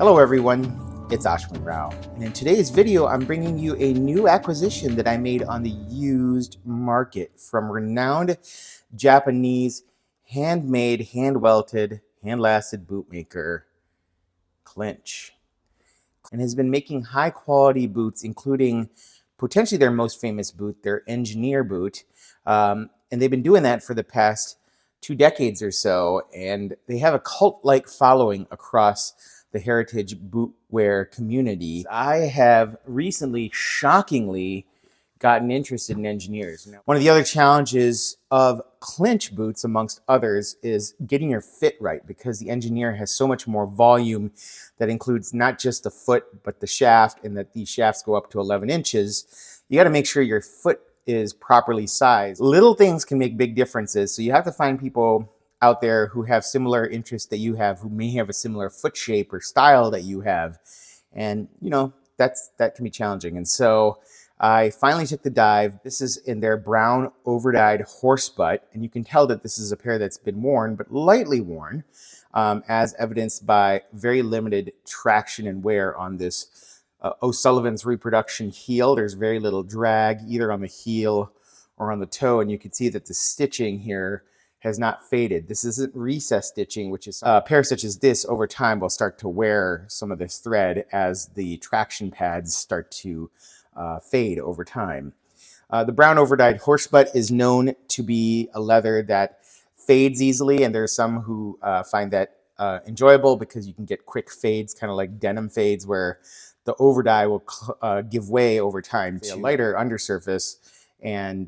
Hello everyone, it's Ashwin Rao, and in today's video I'm bringing you a new acquisition that I made on the used market from renowned Japanese handmade, hand-welted, hand-lasted bootmaker Clinch, and has been making high-quality boots, including potentially their most famous boot, their Engineer boot, and they've been doing that for the past 2 decades or so, and they have a cult-like following across the heritage bootwear community. I have recently, shockingly, gotten interested in Engineers. Now, one of the other challenges of Clinch boots, amongst others, is getting your fit right, because the Engineer has so much more volume that includes not just the foot, but the shaft, and that these shafts go up to 11 inches. You got to make sure your foot is properly sized. Little things can make big differences, so you have to find people out there who have similar interests that you have, who may have a similar foot shape or style that you have, and that can be challenging. And so I finally took the dive. This is in their brown over-dyed horse butt, and you can tell that this is a pair that's been worn, but lightly worn, as evidenced by very limited traction and wear on this O'Sullivan's reproduction heel. There's very little drag either on the heel or on the toe, and you can see that the stitching here has not faded. This isn't recess stitching, which is a pair such as this over time will start to wear some of this thread as the traction pads start to fade over time. The brown overdyed horsebutt is known to be a leather that fades easily, and there's some who find that enjoyable because you can get quick fades, kind of like denim fades, where the overdye will give way over time to a lighter undersurface, and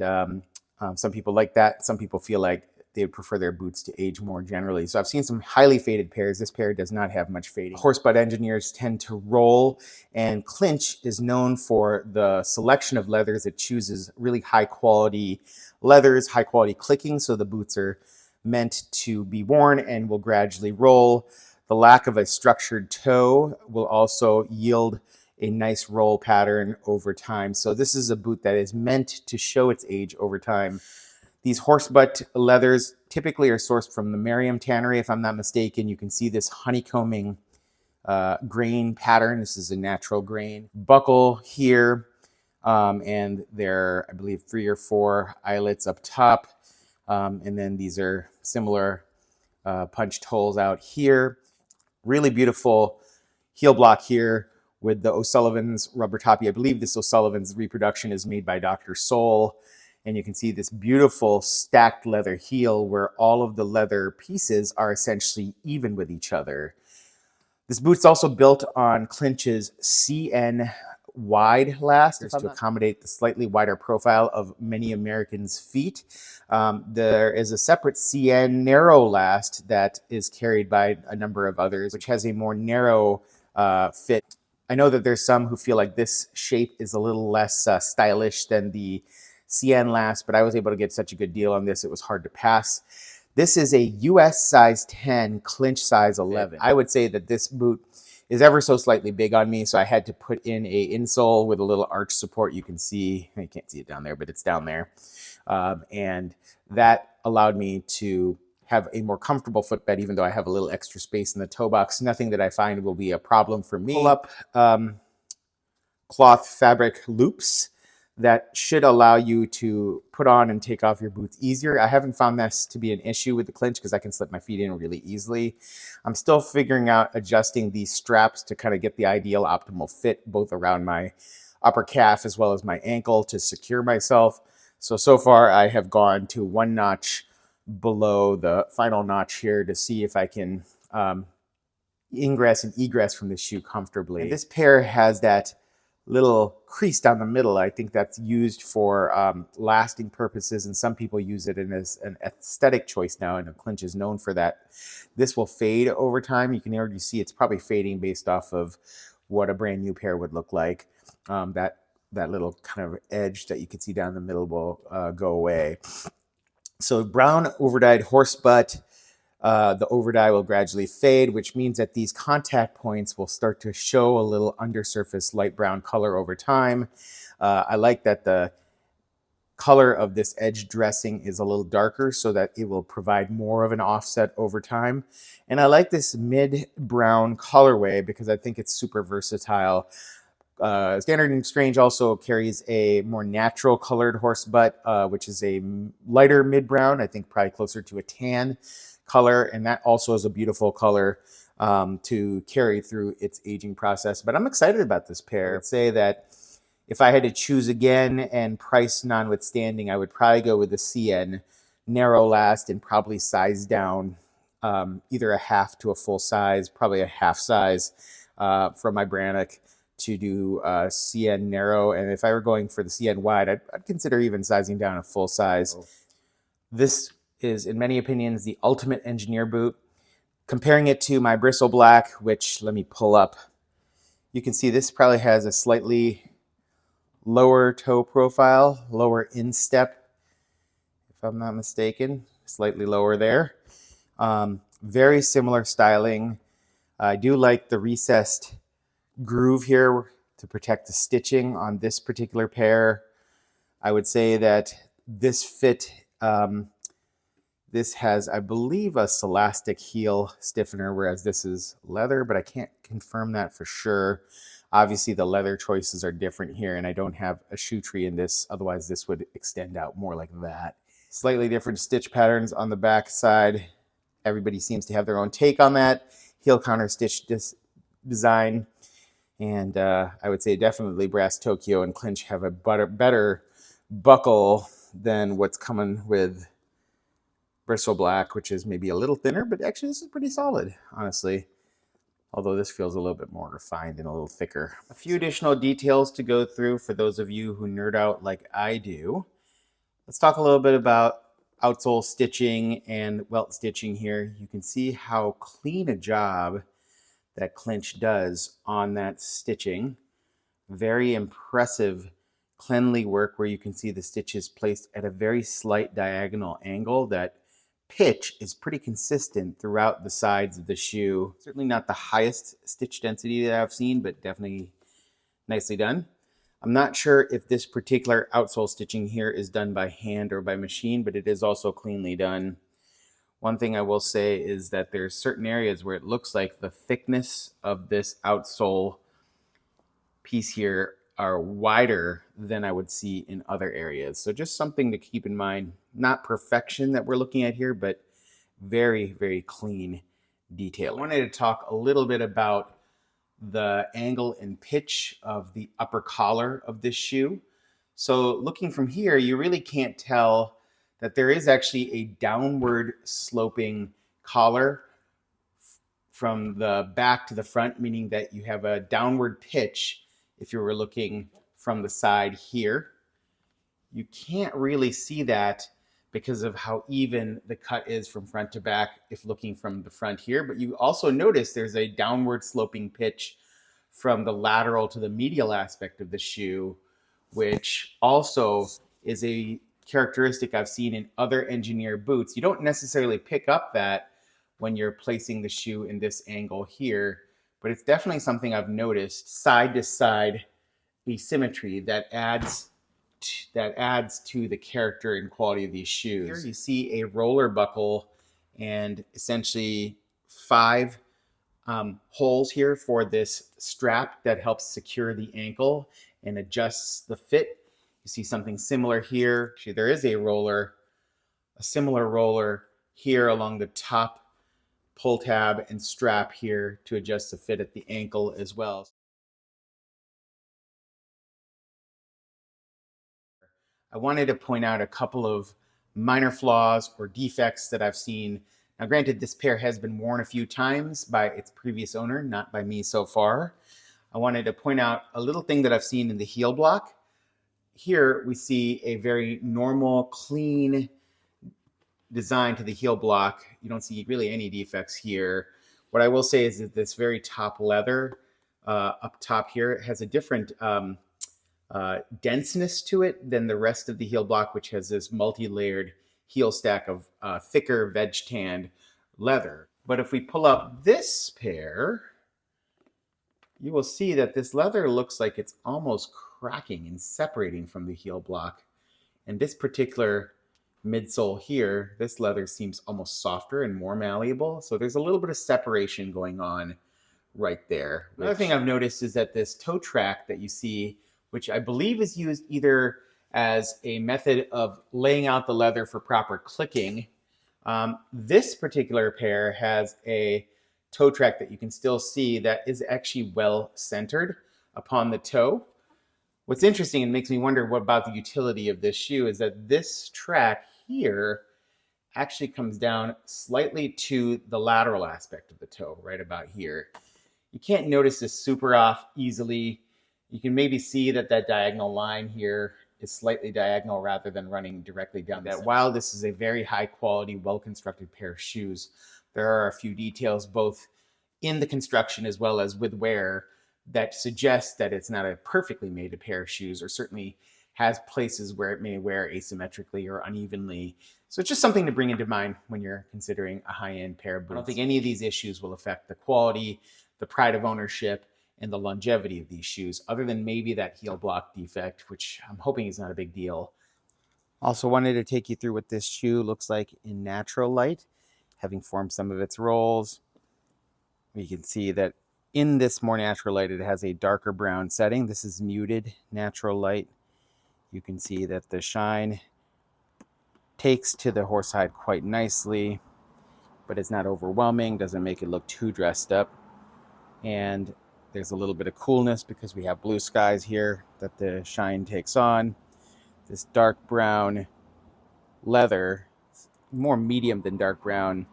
some people like that. Some people feel like they would prefer their boots to age more generally. So I've seen some highly faded pairs. This pair does not have much fading. Horsebutt Engineers tend to roll, and Clinch is known for the selection of leathers. It chooses really high quality leathers, high quality clicking, so the boots are meant to be worn and will gradually roll. The lack of a structured toe will also yield a nice roll pattern over time. So this is a boot that is meant to show its age over time. These horsebutt leathers typically are sourced from the Merriam Tannery, if I'm not mistaken. You can see this honeycombing grain pattern. This is a natural grain. Buckle here, and there are, I believe, 3 or 4 eyelets up top. And then these are similar punched holes out here. Really beautiful heel block here with the O'Sullivan's rubber toppy. I believe this O'Sullivan's reproduction is made by Dr. Soul. And you can see this beautiful stacked leather heel where all of the leather pieces are essentially even with each other. This boot's also built on Clinch's CN wide last to accommodate the slightly wider profile of many Americans' feet. There is a separate CN narrow last that is carried by a number of others, which has a more narrow fit. I know that there's some who feel like this shape is a little less stylish than the CN last, but I was able to get such a good deal on this, it was hard to pass. This is a US size 10, Clinch size 11. I would say that this boot is ever so slightly big on me, so I had to put in a insole with a little arch support. You can see, you can't see it down there, but it's down there. And that allowed me to have a more comfortable footbed, even though I have a little extra space in the toe box. Nothing that I find will be a problem for me. Pull up cloth fabric loops that should allow you to put on and take off your boots easier. I haven't found this to be an issue with the Clinch because I can slip my feet in really easily. I'm still figuring out adjusting these straps to kind of get the ideal optimal fit, both around my upper calf as well as my ankle to secure myself. So far I have gone to 1 notch below the final notch here to see if I can ingress and egress from this shoe comfortably. And this pair has that little crease down the middle. I think that's used for lasting purposes, and some people use it as an aesthetic choice now, and Clinch is known for that. This will fade over time. You can already see it's probably fading based off of what a brand new pair would look like. That little kind of edge that you can see down the middle will go away. So brown overdyed horsebutt. The overdye will gradually fade, which means that these contact points will start to show a little undersurface light brown color over time. I like that the color of this edge dressing is a little darker so that it will provide more of an offset over time. And I like this mid-brown colorway because I think it's super versatile. Standard and Strange also carries a more natural colored horse butt, which is a lighter mid-brown, I think probably closer to a tan color. And that also is a beautiful color to carry through its aging process. But I'm excited about this pair. I'd say that if I had to choose again, and price notwithstanding, I would probably go with the CN narrow last and probably size down either a half to a full size, probably a half size from my Brannock to do CN narrow. And if I were going for the CN wide, I'd consider even sizing down a full size. This is, in many opinions, the ultimate engineer boot. Comparing it to my Bristle Black, which let me pull up, you can see this probably has a slightly lower toe profile, lower instep, if I'm not mistaken, slightly lower there. Very similar styling. I do like the recessed groove here to protect the stitching on this particular pair. I would say that this fit, this has, I believe, a Celastic heel stiffener, whereas this is leather, but I can't confirm that for sure. Obviously, the leather choices are different here, and I don't have a shoe tree in this. Otherwise, this would extend out more like that. Slightly different stitch patterns on the back side. Everybody seems to have their own take on that. Heel counter stitch design. And I would say definitely Brass Tokyo and Clinch have a better buckle than what's coming with Bristle Black, which is maybe a little thinner, but actually this is pretty solid, honestly. Although this feels a little bit more refined and a little thicker. A few additional details to go through for those of you who nerd out like I do. Let's talk a little bit about outsole stitching and welt stitching here. You can see how clean a job that Clinch does on that stitching. Very impressive, cleanly work where you can see the stitches placed at a very slight diagonal angle. That pitch is pretty consistent throughout the sides of the shoe. Certainly not the highest stitch density that I've seen, but definitely nicely done. I'm not sure if this particular outsole stitching here is done by hand or by machine, but it is also cleanly done. One thing I will say is that there's certain areas where it looks like the thickness of this outsole piece here are wider than I would see in other areas. So just something to keep in mind. Not perfection that we're looking at here, but very, very clean detail. I wanted to talk a little bit about the angle and pitch of the upper collar of this shoe. So looking from here, you really can't tell that there is actually a downward sloping collar from the back to the front, meaning that you have a downward pitch if you were looking from the side here. You can't really see that because of how even the cut is from front to back if looking from the front here. But you also notice there's a downward sloping pitch from the lateral to the medial aspect of the shoe, which also is a characteristic I've seen in other engineer boots. You don't necessarily pick up that when you're placing the shoe in this angle here, but it's definitely something I've noticed. Side to side asymmetry that adds to the character and quality of these shoes. Here you see a roller buckle and essentially 5 holes here for this strap that helps secure the ankle and adjusts the fit. You see something similar here. Actually, there is a similar roller here along the top pull tab and strap here to adjust the fit at the ankle as well. I wanted to point out a couple of minor flaws or defects that I've seen. Now, granted, this pair has been worn a few times by its previous owner, not by me so far. I wanted to point out a little thing that I've seen in the heel block. Here we see a very normal, clean design to the heel block. You don't see really any defects here. What I will say is that this very top leather up top here has a different denseness to it than the rest of the heel block, which has this multi-layered heel stack of thicker veg-tanned leather. But if we pull up this pair, you will see that this leather looks like it's almost cracking and separating from the heel block. And this particular midsole here, this leather seems almost softer and more malleable. So there's a little bit of separation going on right there. Another thing I've noticed is that this toe track that you see, which I believe is used either as a method of laying out the leather for proper clicking, this particular pair has a toe track that you can still see that is actually well centered upon the toe. What's interesting and makes me wonder what about the utility of this shoe is that this track here actually comes down slightly to the lateral aspect of the toe, right about here. You can't notice this super off easily. You can maybe see that that diagonal line here is slightly diagonal rather than running directly down that. While this is a very high quality, well-constructed pair of shoes, there are a few details both in the construction as well as with wear that suggest that it's not a perfectly made pair of shoes, or certainly has places where it may wear asymmetrically or unevenly. So it's just something to bring into mind when you're considering a high-end pair of boots. I don't think any of these issues will affect the quality, the pride of ownership, and the longevity of these shoes, other than maybe that heel block defect, which I'm hoping is not a big deal. Also wanted to take you through what this shoe looks like in natural light, having formed some of its rolls. You can see that in this more natural light, it has a darker brown setting. This is muted natural light. You can see that the shine takes to the horsehide quite nicely, but it's not overwhelming, doesn't make it look too dressed up. And there's a little bit of coolness because we have blue skies here that the shine takes on. This dark brown leather, more medium than dark brown,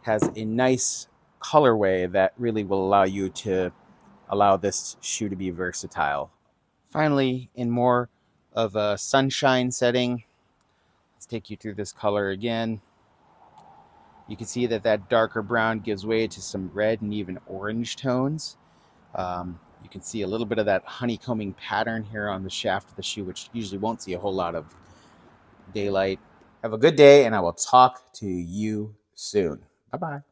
has a nice colorway that really will allow you to allow this shoe to be versatile. Finally, in more of a sunshine setting, let's take you through this color again. You can see that that darker brown gives way to some red and even orange tones. You can see a little bit of that honeycombing pattern here on the shaft of the shoe, which usually won't see a whole lot of daylight. Have a good day, and I will talk to you soon. Bye-bye.